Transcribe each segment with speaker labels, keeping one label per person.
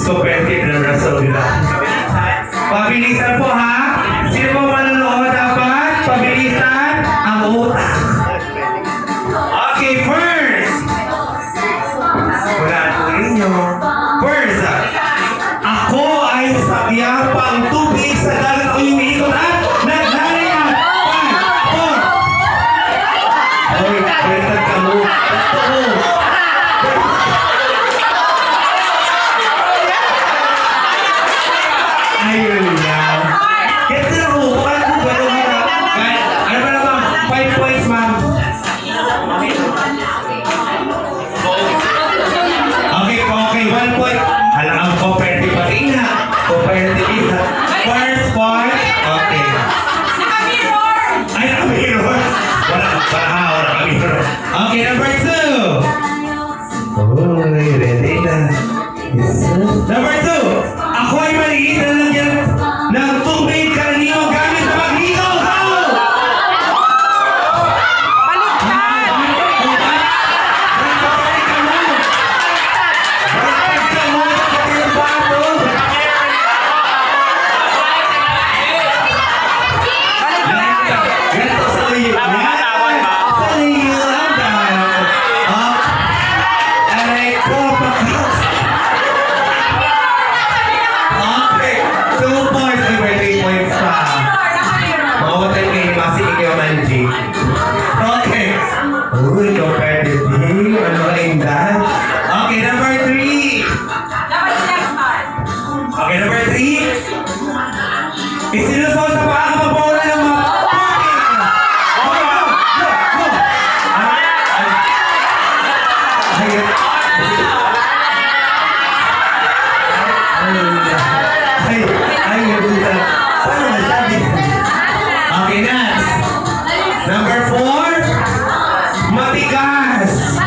Speaker 1: So, pwede na rasolila. Pabilisan po ha. Sino po manonood dapat? Pabilisan ang utak. Okay, first. Wala po ninyo. First, ako ay sakyapang tubig sa dagat umiikot at naglalayan. 5, 4. Hoy, kwentag ka mo. Ayun yan. Get the rule. Ano ba naman? 5 points, ma'am. Okay, 1 point. Alam ang comparative pati nga. Comparative nga. First point. Okay. Ay, naka-mirror. Wala naka-mirror. Okay, number 2. Uy, ready na. Yes, sir. Number 2. Ako ay maliit na lagyan ng tubig karaniwang gamit sa magligo. Okay. Uy, competitive. Ano ka indan? Okay, number 3. Okay, number 3. Isinuso sa pakakapabola ng mga okay, next. Number 4, matigas.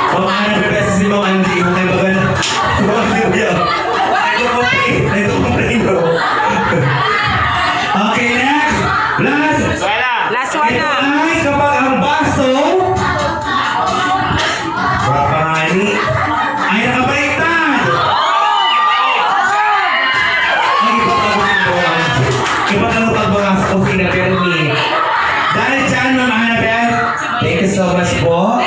Speaker 1: Pamana na beses ni Mang Andy, kung kayo baga na. Ito complain bro. Okay, next. Last one na. Ay, kapag ang baso, papangani, ay nakabaliktad. Iba na pagbaga sa kusina, pero ni. Dahil dyan, Ma'am Annabelle, thank you so much po.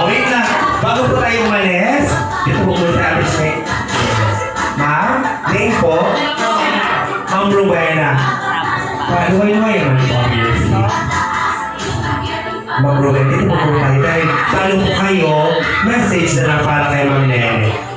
Speaker 1: Oh, wait lang. Bago po tayo umalis, dito po po sa average rate. Ma'am, name po, Ma'am Rowena. Paluway-luway naman po, obviously. Ma'am Rowena, dito po po tayo. Dahil talo po kayo, message na lang para kay Ma'am Nene.